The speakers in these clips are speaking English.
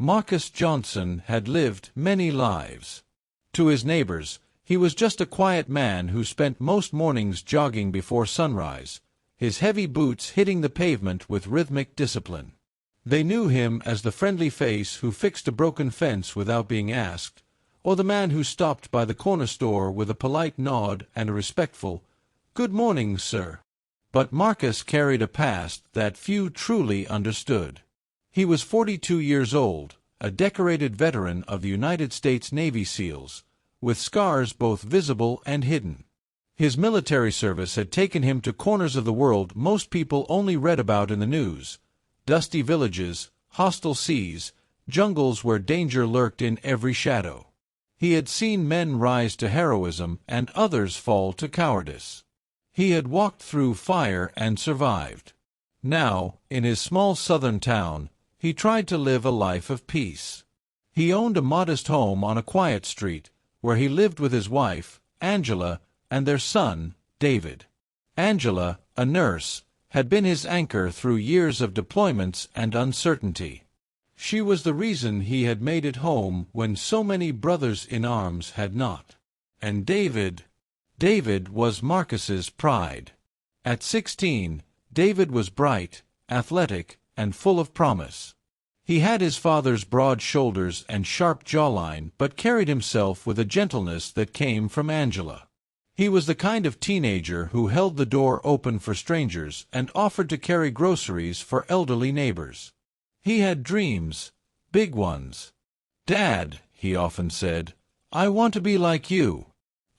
Marcus Johnson had lived many lives. To his neighbors, he was just a quiet man who spent most mornings jogging before sunrise, his heavy boots hitting the pavement with rhythmic discipline. They knew him as the friendly face who fixed a broken fence without being asked, or the man who stopped by the corner store with a polite nod and a respectful, "Good morning, sir." But Marcus carried a past that few truly understood. He was 42 years old, a decorated veteran of the United States Navy SEALs, with scars both visible and hidden. His military service had taken him to corners of the world most people only read about in the news: dusty villages, hostile seas, jungles where danger lurked in every shadow. He had seen men rise to heroism and others fall to cowardice. He had walked through fire and survived. Now, in his small southern town, he tried to live a life of peace. He owned a modest home on a quiet street, where he lived with his wife, Angela, and their son, David. Angela, a nurse, had been his anchor through years of deployments and uncertainty. She was the reason he had made it home when so many brothers in arms had not. And David was Marcus's pride. At 16, David was bright, athletic, and full of promise. He had his father's broad shoulders and sharp jawline, but carried himself with a gentleness that came from Angela. He was the kind of teenager who held the door open for strangers and offered to carry groceries for elderly neighbors. He had dreams, big ones. "Dad," he often said, "I want to be like you.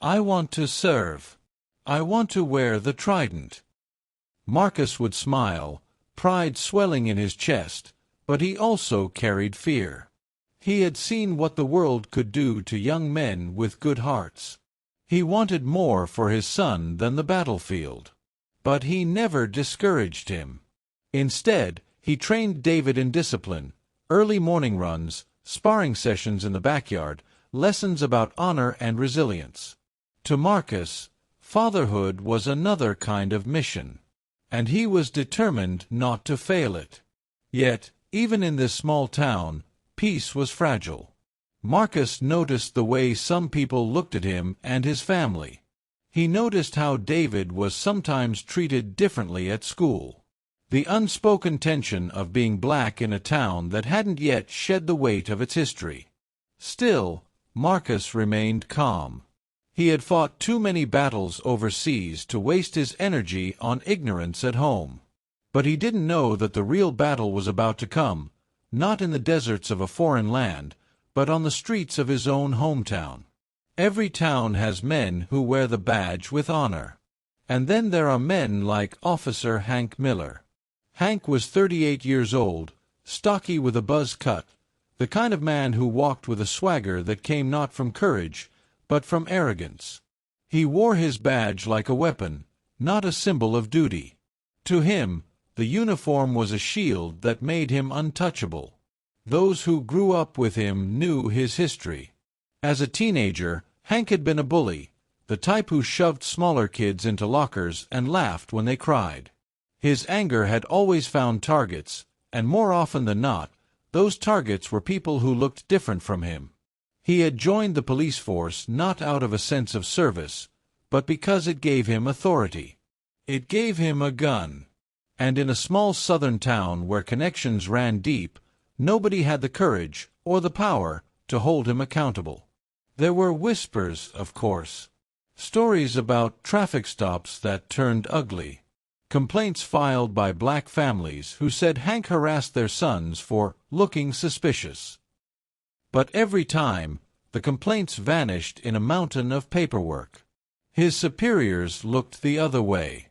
I want to serve. I want to wear the trident." Marcus would smile, pride swelling in his chest, but he also carried fear. He had seen what the world could do to young men with good hearts. He wanted more for his son than the battlefield. But he never discouraged him. Instead, he trained David in discipline, early morning runs, sparring sessions in the backyard, lessons about honor and resilience. To Marcus, fatherhood was another kind of mission, and he was determined not to fail it. Yet, even in this small town, peace was fragile. Marcus noticed the way some people looked at him and his family. He noticed how David was sometimes treated differently at school. The unspoken tension of being black in a town that hadn't yet shed the weight of its history. Still, Marcus remained calm. He had fought too many battles overseas to waste his energy on ignorance at home. But he didn't know that the real battle was about to come, not in the deserts of a foreign land, but on the streets of his own hometown. Every town has men who wear the badge with honor. And then there are men like Officer Hank Miller. Hank was 38 years old, stocky with a buzz cut, the kind of man who walked with a swagger that came not from courage, but from arrogance. He wore his badge like a weapon, not a symbol of duty. To him, the uniform was a shield that made him untouchable. Those who grew up with him knew his history. As a teenager, Hank had been a bully, the type who shoved smaller kids into lockers and laughed when they cried. His anger had always found targets, and more often than not, those targets were people who looked different from him. He had joined the police force not out of a sense of service, but because it gave him authority. It gave him a gun. And in a small southern town where connections ran deep, nobody had the courage or the power to hold him accountable. There were whispers, of course. Stories about traffic stops that turned ugly. Complaints filed by black families who said Hank harassed their sons for looking suspicious. But every time, the complaints vanished in a mountain of paperwork. His superiors looked the other way.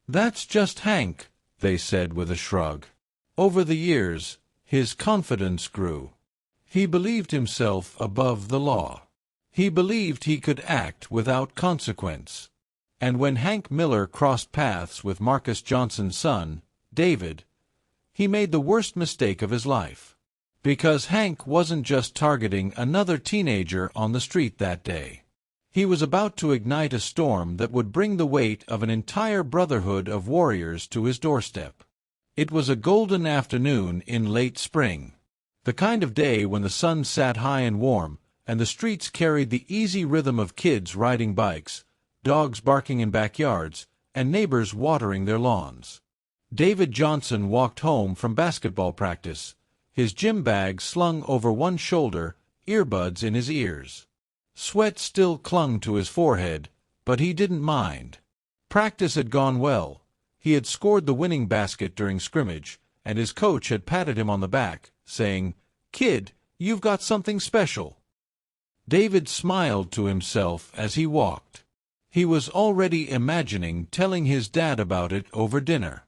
"That's just Hank," they said with a shrug. Over the years, his confidence grew. He believed himself above the law. He believed he could act without consequence. And when Hank Miller crossed paths with Marcus Johnson's son, David, he made the worst mistake of his life. Because Hank wasn't just targeting another teenager on the street that day. He was about to ignite a storm that would bring the weight of an entire brotherhood of warriors to his doorstep. It was a golden afternoon in late spring. The kind of day when the sun sat high and warm, and the streets carried the easy rhythm of kids riding bikes, dogs barking in backyards, and neighbors watering their lawns. David Johnson walked home from basketball practice, his gym bag slung over one shoulder, earbuds in his ears. Sweat still clung to his forehead, but he didn't mind. Practice had gone well. He had scored the winning basket during scrimmage, and his coach had patted him on the back, saying, "Kid, you've got something special." David smiled to himself as he walked. He was already imagining telling his dad about it over dinner.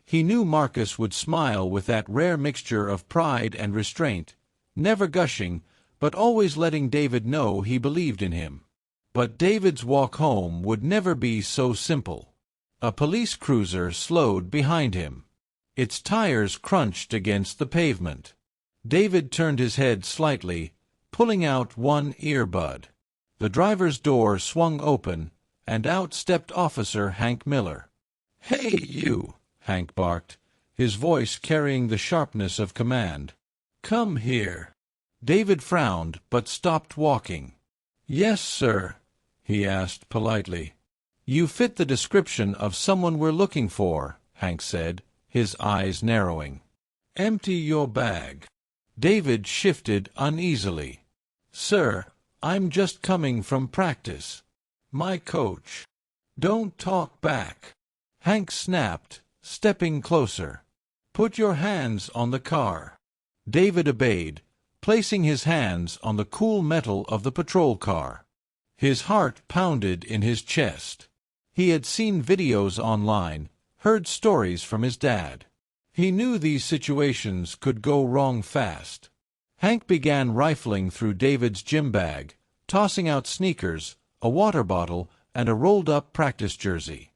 He knew Marcus would smile with that rare mixture of pride and restraint, never gushing, but always letting David know he believed in him. But David's walk home would never be so simple. A police cruiser slowed behind him. Its tires crunched against the pavement. David turned his head slightly, pulling out one earbud. The driver's door swung open, and out stepped Officer Hank Miller. "Hey, you!" Hank barked, his voice carrying the sharpness of command. "Come here." David frowned, but stopped walking. "Yes, sir?" he asked politely. "You fit the description of someone we're looking for," Hank said, his eyes narrowing. "Empty your bag." David shifted uneasily. "Sir, I'm just coming from practice. My coach." "Don't talk back," Hank snapped, stepping closer. "Put your hands on the car." David obeyed, placing his hands on the cool metal of the patrol car. His heart pounded in his chest. He had seen videos online, heard stories from his dad. He knew these situations could go wrong fast. Hank began rifling through David's gym bag, tossing out sneakers, a water bottle, and a rolled-up practice jersey.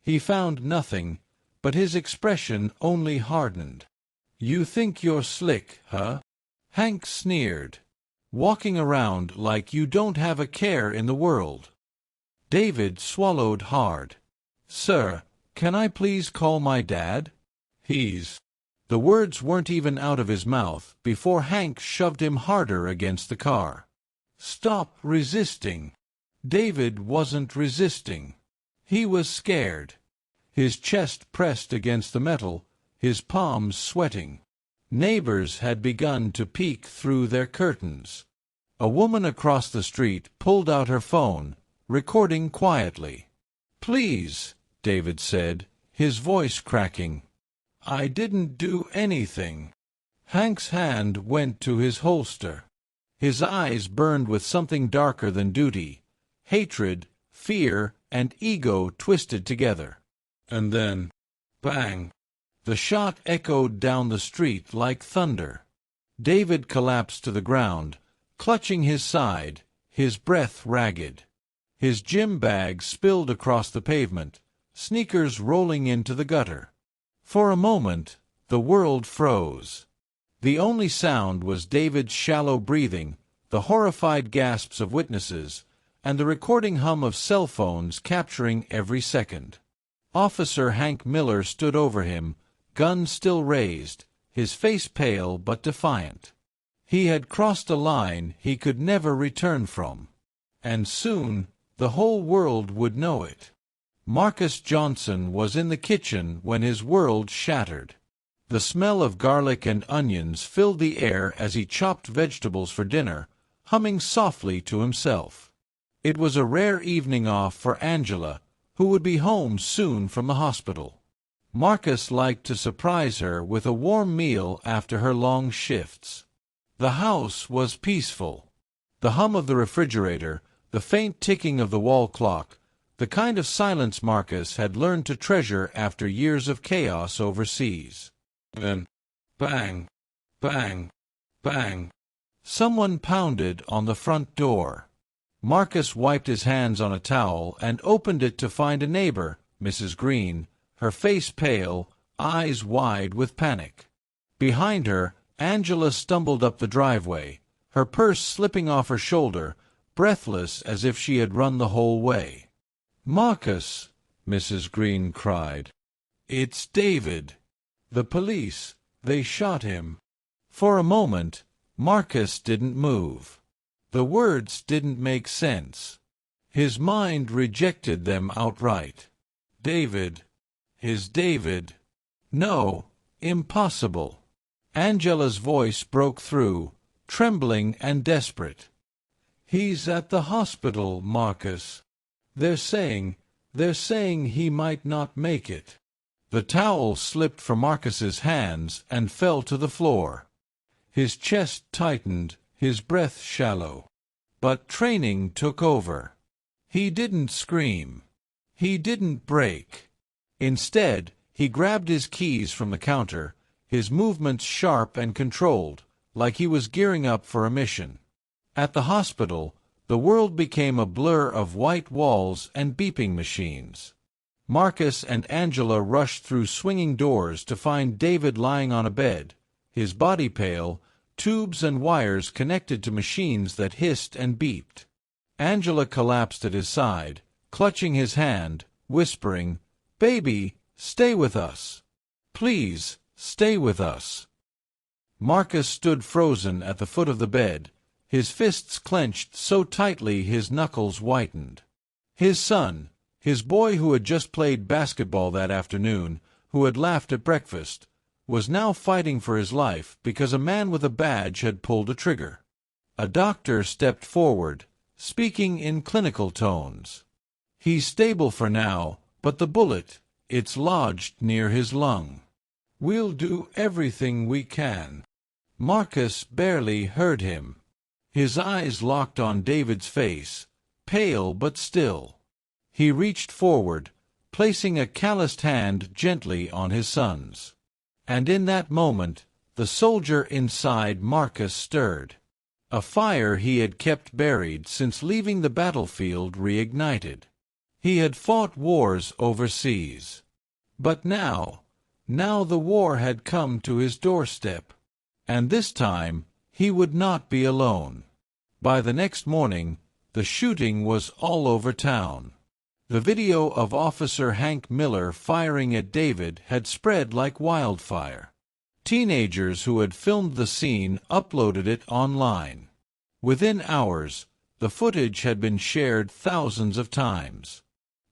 He found nothing, but his expression only hardened. "You think you're slick, huh?" Hank sneered. "Walking around like you don't have a care in the world." David swallowed hard. "Sir, can I please call my dad?" "He's—" The words weren't even out of his mouth before Hank shoved him harder against the car. "Stop resisting." David wasn't resisting. He was scared. His chest pressed against the metal, his palms sweating. Neighbors had begun to peek through their curtains. A woman across the street pulled out her phone, recording quietly. "Please," David said, his voice cracking. "I didn't do anything." Hank's hand went to his holster. His eyes burned with something darker than duty, hatred, fear, and ego twisted together. And then, bang! The shot echoed down the street like thunder. David collapsed to the ground, clutching his side, his breath ragged. His gym bag spilled across the pavement, sneakers rolling into the gutter. For a moment, the world froze. The only sound was David's shallow breathing, the horrified gasps of witnesses, and the recording hum of cell phones capturing every second. Officer Hank Miller stood over him, gun still raised, his face pale but defiant. He had crossed a line he could never return from. And soon, the whole world would know it. Marcus Johnson was in the kitchen when his world shattered. The smell of garlic and onions filled the air as he chopped vegetables for dinner, humming softly to himself. It was a rare evening off for Angela, who would be home soon from the hospital. Marcus liked to surprise her with a warm meal after her long shifts. The house was peaceful. The hum of the refrigerator, the faint ticking of the wall clock, the kind of silence Marcus had learned to treasure after years of chaos overseas. Then, bang, bang, bang. Someone pounded on the front door. Marcus wiped his hands on a towel and opened it to find a neighbor, Mrs. Green, her face pale, eyes wide with panic. Behind her, Angela stumbled up the driveway, her purse slipping off her shoulder, breathless as if she had run the whole way. "Marcus," Mrs. Green cried. "It's David. The police, they shot him." For a moment, Marcus didn't move. The words didn't make sense. His mind rejected them outright. David. His David. No, impossible. Angela's voice broke through, trembling and desperate. He's at the hospital, Marcus. They're saying he might not make it. The towel slipped from Marcus's hands and fell to the floor. His chest tightened, his breath shallow. But training took over. He didn't scream. He didn't break. Instead, he grabbed his keys from the counter, his movements sharp and controlled, like he was gearing up for a mission. At the hospital, the world became a blur of white walls and beeping machines. Marcus and Angela rushed through swinging doors to find David lying on a bed, his body pale, tubes and wires connected to machines that hissed and beeped. Angela collapsed at his side, clutching his hand, whispering, "Baby, stay with us. Please, stay with us." Marcus stood frozen at the foot of the bed, his fists clenched so tightly his knuckles whitened. His son, his boy who had just played basketball that afternoon, who had laughed at breakfast, was now fighting for his life because a man with a badge had pulled a trigger. A doctor stepped forward, speaking in clinical tones. "He's stable for now, but the bullet, it's lodged near his lung. We'll do everything we can." Marcus barely heard him. His eyes locked on David's face, pale but still. He reached forward, placing a calloused hand gently on his son's. And in that moment, the soldier inside Marcus stirred. A fire he had kept buried since leaving the battlefield reignited. He had fought wars overseas. But now the war had come to his doorstep. And this time, he would not be alone. By the next morning, the shooting was all over town. The video of Officer Hank Miller firing at David had spread like wildfire. Teenagers who had filmed the scene uploaded it online. Within hours, the footage had been shared thousands of times.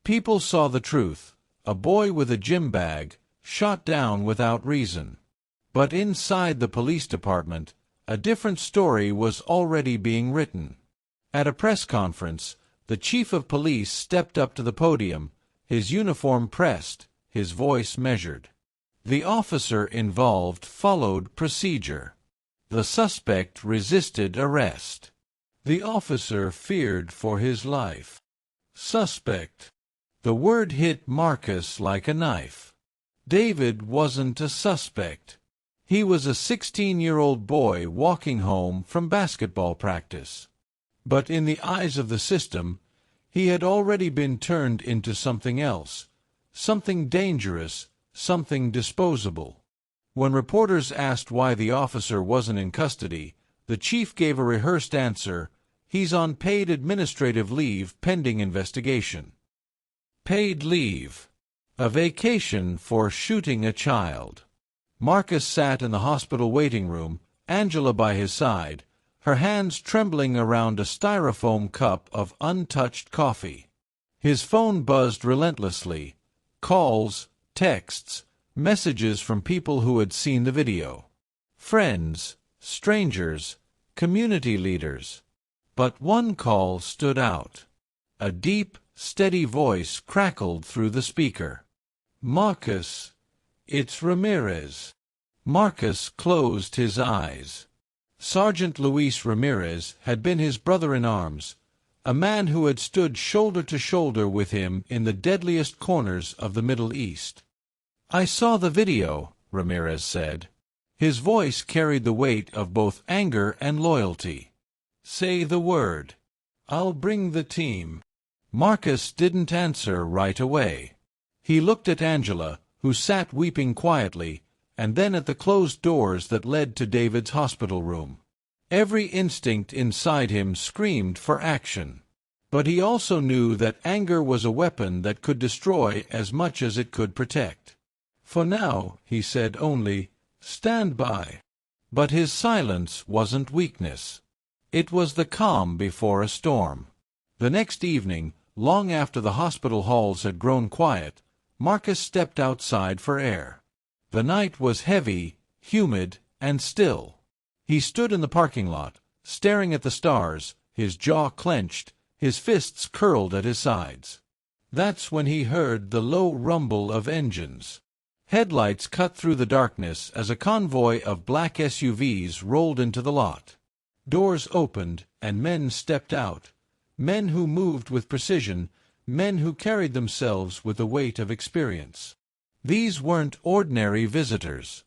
People saw the truth: a boy with a gym bag, shot down without reason. But inside the police department, a different story was already being written. At a press conference, the chief of police stepped up to the podium, his uniform pressed, his voice measured. The officer involved followed procedure. The suspect resisted arrest. The officer feared for his life. Suspect. The word hit Marcus like a knife. David wasn't a suspect. He was a 16-year-old boy walking home from basketball practice. But in the eyes of the system, he had already been turned into something else, something dangerous, something disposable. When reporters asked why the officer wasn't in custody, the chief gave a rehearsed answer: "He's on paid administrative leave pending investigation." Paid leave. A vacation for shooting a child. Marcus sat in the hospital waiting room, Angela by his side, her hands trembling around a styrofoam cup of untouched coffee. His phone buzzed relentlessly. Calls, texts, messages from people who had seen the video. Friends, strangers, community leaders. But one call stood out. A deep, steady voice crackled through the speaker. "Marcus, it's Ramirez." Marcus closed his eyes. Sergeant Luis Ramirez had been his brother-in-arms, a man who had stood shoulder to shoulder with him in the deadliest corners of the Middle East. "I saw the video," Ramirez said. His voice carried the weight of both anger and loyalty. "Say the word. I'll bring the team." Marcus didn't answer right away. He looked at Angela, who sat weeping quietly, and then at the closed doors that led to David's hospital room. Every instinct inside him screamed for action. But he also knew that anger was a weapon that could destroy as much as it could protect. "For now," he said only, "stand by." But his silence wasn't weakness. It was the calm before a storm. The next evening, long after the hospital halls had grown quiet, Marcus stepped outside for air. The night was heavy, humid, and still. He stood in the parking lot, staring at the stars, his jaw clenched, his fists curled at his sides. That's when he heard the low rumble of engines. Headlights cut through the darkness as a convoy of black SUVs rolled into the lot. Doors opened, and men stepped out. Men who moved with precision, men who carried themselves with the weight of experience. These weren't ordinary visitors.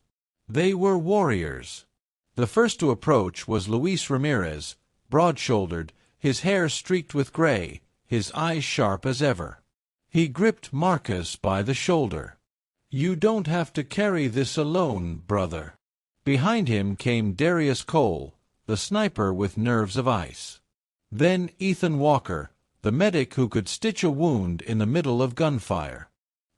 They were warriors. The first to approach was Luis Ramirez, broad-shouldered, his hair streaked with gray, his eyes sharp as ever. He gripped Marcus by the shoulder. "You don't have to carry this alone, brother." Behind him came Darius Cole, the sniper with nerves of ice. Then Ethan Walker, the medic who could stitch a wound in the middle of gunfire.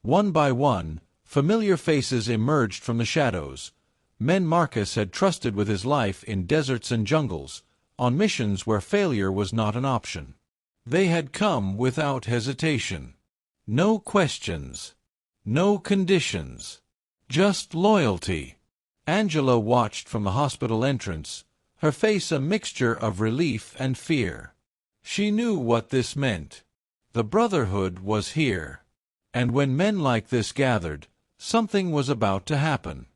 One by one, familiar faces emerged from the shadows. Men Marcus had trusted with his life in deserts and jungles, on missions where failure was not an option. They had come without hesitation. No questions. No conditions. Just loyalty. Angela watched from the hospital entrance, her face a mixture of relief and fear. She knew what this meant. The Brotherhood was here. And when men like this gathered, something was about to happen.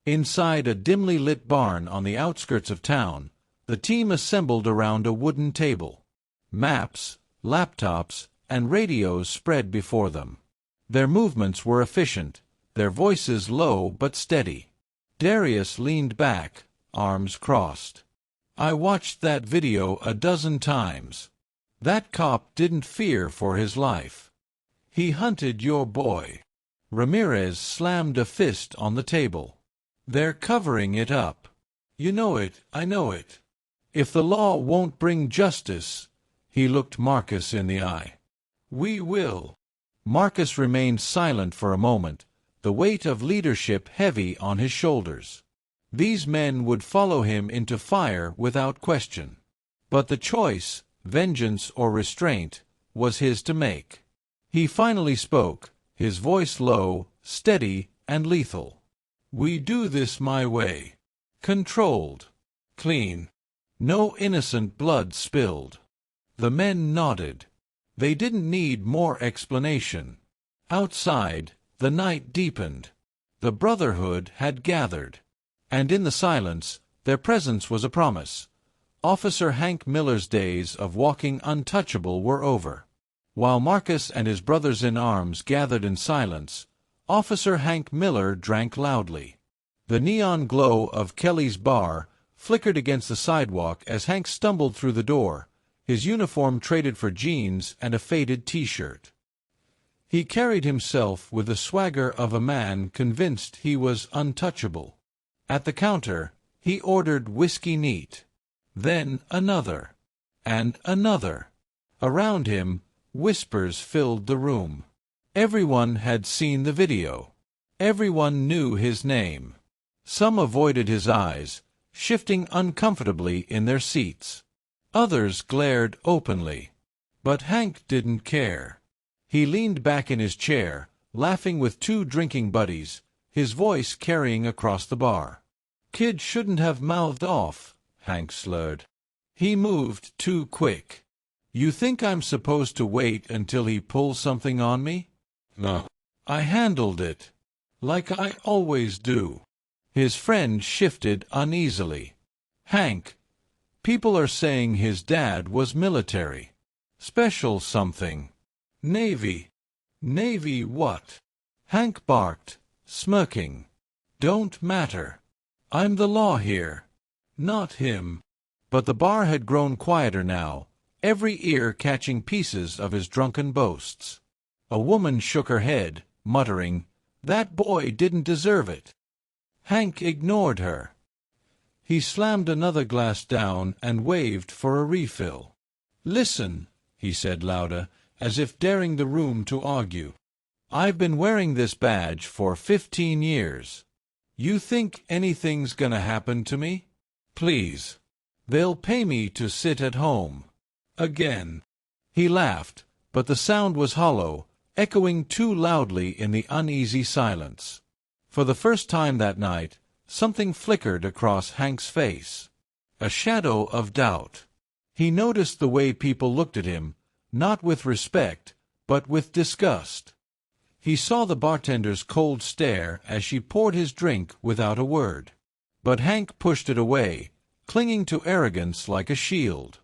Inside a dimly lit barn on the outskirts of town, the team assembled around a wooden table. Maps, laptops, and radios spread before them. Their movements were efficient, their voices low but steady. Darius leaned back, arms crossed. "I watched that video a dozen times. That cop didn't fear for his life. He hunted your boy." Ramirez slammed a fist on the table. "They're covering it up. You know it, I know it. If the law won't bring justice," he looked Marcus in the eye, "we will." Marcus remained silent for a moment, the weight of leadership heavy on his shoulders. These men would follow him into fire without question. But the choice, vengeance or restraint, was his to make. He finally spoke, his voice low, steady, and lethal. "We do this my way. Controlled. Clean. No innocent blood spilled." The men nodded. They didn't need more explanation. Outside, the night deepened. The Brotherhood had gathered. And in the silence, their presence was a promise. Officer Hank Miller's days of walking untouchable were over. While Marcus and his brothers in arms gathered in silence, Officer Hank Miller drank loudly. The neon glow of Kelly's bar flickered against the sidewalk as Hank stumbled through the door, his uniform traded for jeans and a faded T-shirt. He carried himself with the swagger of a man convinced he was untouchable. At the counter, he ordered whiskey neat. Then another. And another. Around him, whispers filled the room. Everyone had seen the video. Everyone knew his name. Some avoided his eyes, shifting uncomfortably in their seats. Others glared openly. But Hank didn't care. He leaned back in his chair, laughing with two drinking buddies, his voice carrying across the bar. "Kid shouldn't have mouthed off," Hank slurred. "He moved too quick. You think I'm supposed to wait until he pulls something on me? No. I handled it. Like I always do." His friend shifted uneasily. "Hank, people are saying his dad was military. Special something. Navy." "Navy what?" Hank barked, smirking. "Don't matter. I'm the law here. Not him." But the bar had grown quieter now, every ear catching pieces of his drunken boasts. A woman shook her head, muttering, "That boy didn't deserve it." Hank ignored her. He slammed another glass down and waved for a refill. "Listen," he said louder, as if daring the room to argue. "I've been wearing this badge for 15 years. You think anything's gonna happen to me? Please. They'll pay me to sit at home. Again. He laughed, but the sound was hollow, echoing too loudly in the uneasy silence. For the first time that night, something flickered across Hank's face. A shadow of doubt. He noticed the way people looked at him, not with respect, but with disgust. He saw the bartender's cold stare as she poured his drink without a word. But Hank pushed it away, clinging to arrogance like a shield.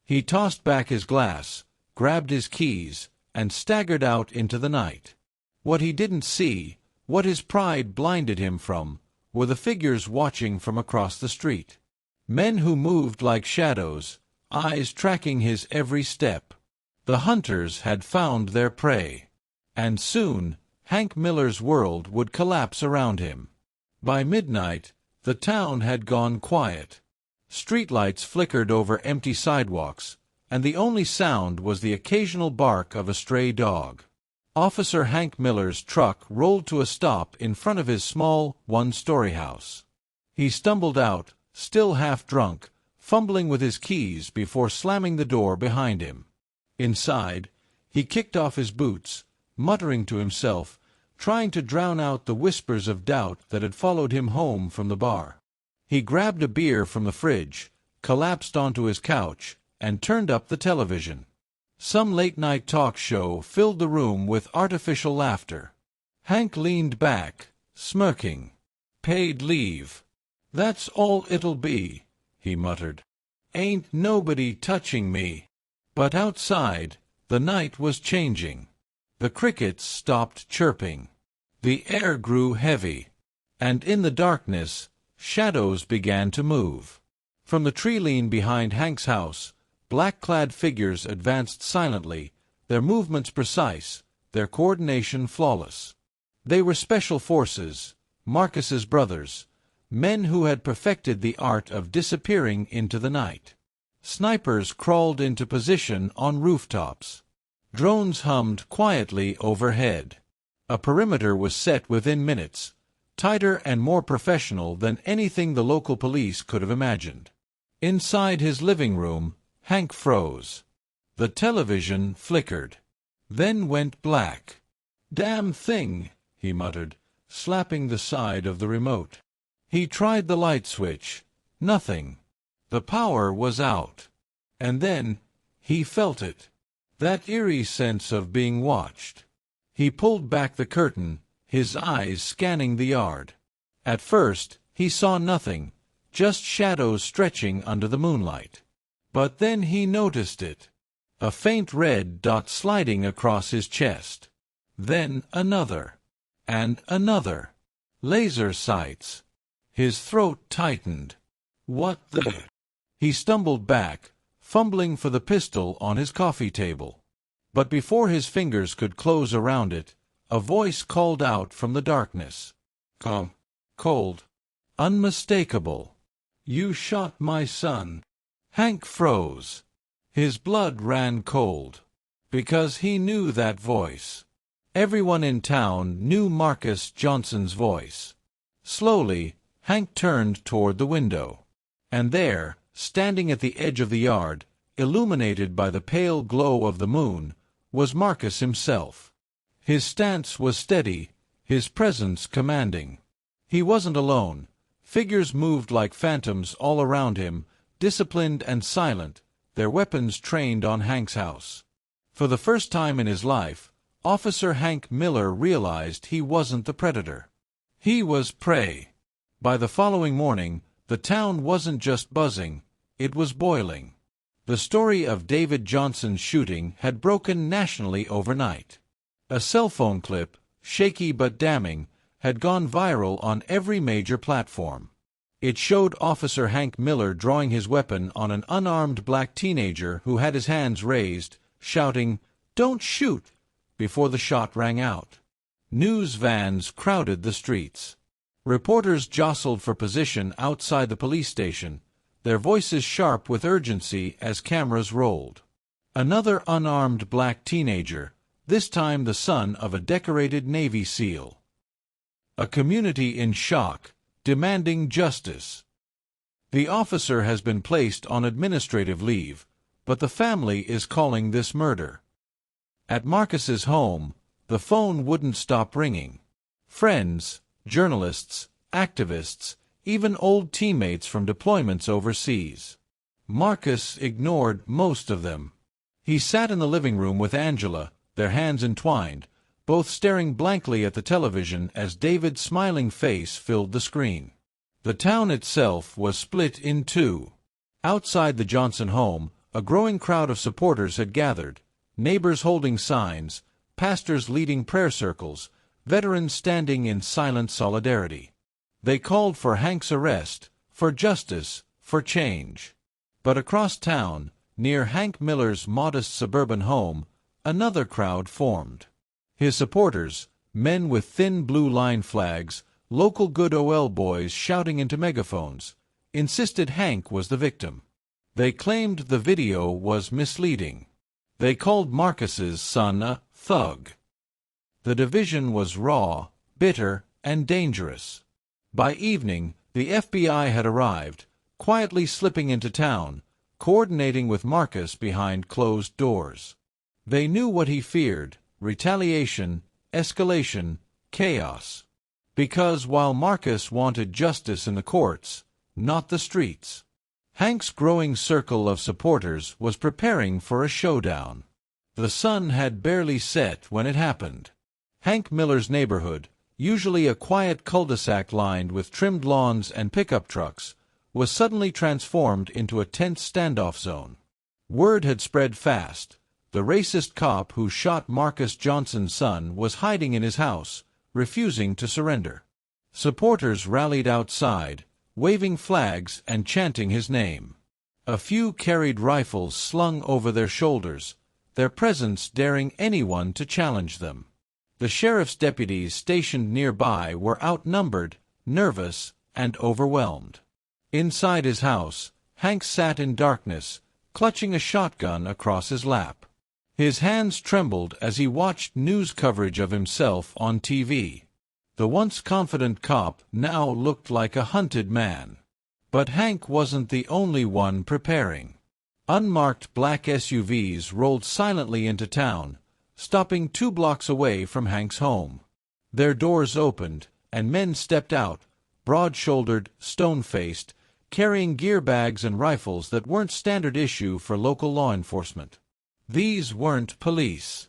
He tossed back his glass, grabbed his keys, and staggered out into the night. What he didn't see, what his pride blinded him from, were the figures watching from across the street. Men who moved like shadows, eyes tracking his every step. The hunters had found their prey. And soon, Hank Miller's world would collapse around him. By midnight, the town had gone quiet. Streetlights flickered over empty sidewalks, and the only sound was the occasional bark of a stray dog. Officer Hank Miller's truck rolled to a stop in front of his small, one-story house. He stumbled out, still half drunk, fumbling with his keys before slamming the door behind him. Inside, he kicked off his boots, muttering to himself, trying to drown out the whispers of doubt that had followed him home from the bar. He grabbed a beer from the fridge, collapsed onto his couch, and turned up the television. Some late-night talk show filled the room with artificial laughter. Hank leaned back, smirking. "Paid leave. That's all it'll be," he muttered. "Ain't nobody touching me." But outside, the night was changing. The crickets stopped chirping. The air grew heavy. And in the darkness, shadows began to move. From the tree line behind Hank's house, black-clad figures advanced silently, their movements precise, their coordination flawless. They were special forces, Marcus's brothers, men who had perfected the art of disappearing into the night. Snipers crawled into position on rooftops. Drones hummed quietly overhead. A perimeter was set within minutes, tighter and more professional than anything the local police could have imagined. Inside his living room, Hank froze. The television flickered, then went black. "Damn thing," he muttered, slapping the side of the remote. He tried the light switch. Nothing. The power was out. And then, he felt it. That eerie sense of being watched. He pulled back the curtain, his eyes scanning the yard. At first, he saw nothing, just shadows stretching under the moonlight. But then he noticed it. A faint red dot sliding across his chest. Then another. And another. Laser sights. His throat tightened. What the? He stumbled back, fumbling for the pistol on his coffee table. But before his fingers could close around it, a voice called out from the darkness. "Calm, cold, unmistakable. You shot my son." Hank froze. His blood ran cold. Because he knew that voice. Everyone in town knew Marcus Johnson's voice. Slowly, Hank turned toward the window. And there, standing at the edge of the yard, illuminated by the pale glow of the moon, was Marcus himself. His stance was steady, his presence commanding. He wasn't alone. Figures moved like phantoms all around him, disciplined and silent, their weapons trained on Hank's house. For the first time in his life, Officer Hank Miller realized he wasn't the predator. He was prey. By the following morning, the town wasn't just buzzing, it was boiling. The story of David Johnson's shooting had broken nationally overnight. A cell phone clip, shaky but damning, had gone viral on every major platform. It showed Officer Hank Miller drawing his weapon on an unarmed black teenager who had his hands raised, shouting, "Don't shoot!" before the shot rang out. News vans crowded the streets. Reporters jostled for position outside the police station, their voices sharp with urgency as cameras rolled. Another unarmed black teenager, this time the son of a decorated Navy SEAL. A community in shock, demanding justice. The officer has been placed on administrative leave, but the family is calling this murder. At Marcus's home, the phone wouldn't stop ringing. Friends, journalists, activists, even old teammates from deployments overseas. Marcus ignored most of them. He sat in the living room with Angela, their hands entwined, both staring blankly at the television as David's smiling face filled the screen. The town itself was split in two. Outside the Johnson home, a growing crowd of supporters had gathered, neighbors holding signs, pastors leading prayer circles, veterans standing in silent solidarity. They called for Hank's arrest, for justice, for change. But across town, near Hank Miller's modest suburban home, another crowd formed. His supporters, men with thin blue line flags, local good OL boys shouting into megaphones, insisted Hank was the victim. They claimed the video was misleading. They called Marcus's son a thug. The division was raw, bitter, and dangerous. By evening, the FBI had arrived, quietly slipping into town, coordinating with Marcus behind closed doors. They knew what he feared: retaliation, escalation, chaos. Because while Marcus wanted justice in the courts, not the streets, Hank's growing circle of supporters was preparing for a showdown. The sun had barely set when it happened. Hank Miller's neighborhood, usually a quiet cul-de-sac lined with trimmed lawns and pickup trucks, was suddenly transformed into a tense standoff zone. Word had spread fast. The racist cop who shot Marcus Johnson's son was hiding in his house, refusing to surrender. Supporters rallied outside, waving flags and chanting his name. A few carried rifles slung over their shoulders, their presence daring anyone to challenge them. The sheriff's deputies stationed nearby were outnumbered, nervous, and overwhelmed. Inside his house, Hank sat in darkness, clutching a shotgun across his lap. His hands trembled as he watched news coverage of himself on TV. The once confident cop now looked like a hunted man. But Hank wasn't the only one preparing. Unmarked black SUVs rolled silently into town, stopping 2 blocks away from Hank's home. Their doors opened, and men stepped out, broad-shouldered, stone-faced, carrying gear bags and rifles that weren't standard issue for local law enforcement. These weren't police.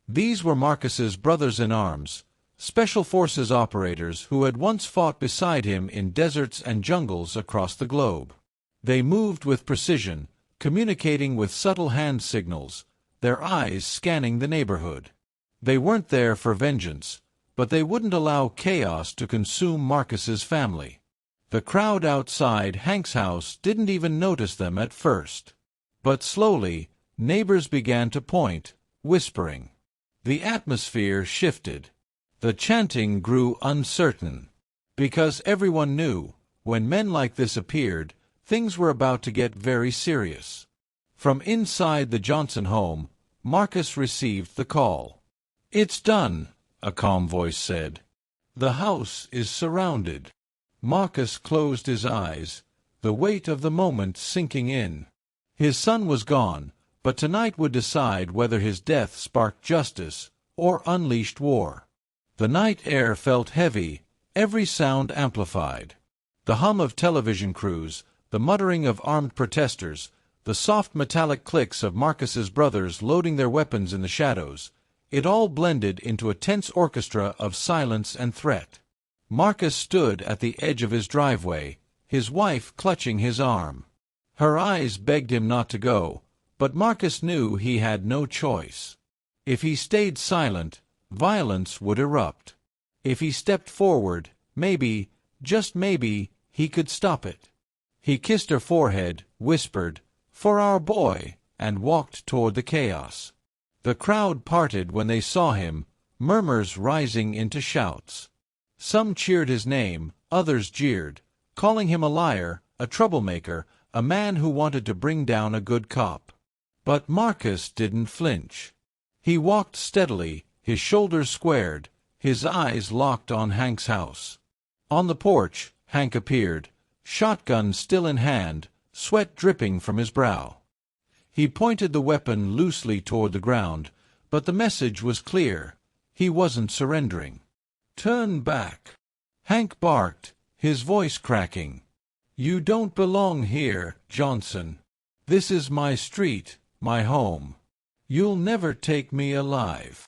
These were Marcus's brothers-in-arms, special forces operators who had once fought beside him in deserts and jungles across the globe. They moved with precision, communicating with subtle hand signals, their eyes scanning the neighborhood. They weren't there for vengeance, but they wouldn't allow chaos to consume Marcus's family. The crowd outside Hank's house didn't even notice them at first. But slowly, neighbors began to point, whispering. The atmosphere shifted. The chanting grew uncertain. Because everyone knew, when men like this appeared, things were about to get very serious. From inside the Johnson home, Marcus received the call. "It's done," a calm voice said. "The house is surrounded." Marcus closed his eyes, the weight of the moment sinking in. His son was gone, but tonight would decide whether his death sparked justice or unleashed war. The night air felt heavy, every sound amplified. The hum of television crews, the muttering of armed protesters, the soft metallic clicks of Marcus's brothers loading their weapons in the shadows, it all blended into a tense orchestra of silence and threat. Marcus stood at the edge of his driveway, his wife clutching his arm. Her eyes begged him not to go, but Marcus knew he had no choice. If he stayed silent, violence would erupt. If he stepped forward, maybe, just maybe, he could stop it. He kissed her forehead, whispered, "For our boy," and walked toward the chaos. The crowd parted when they saw him, murmurs rising into shouts. Some cheered his name, others jeered, calling him a liar, a troublemaker, a man who wanted to bring down a good cop. But Marcus didn't flinch. He walked steadily, his shoulders squared, his eyes locked on Hank's house. On the porch, Hank appeared, shotgun still in hand, sweat dripping from his brow. He pointed the weapon loosely toward the ground, but the message was clear. He wasn't surrendering. "Turn back," Hank barked, his voice cracking. "You don't belong here, Johnson. This is my street, my home. You'll never take me alive."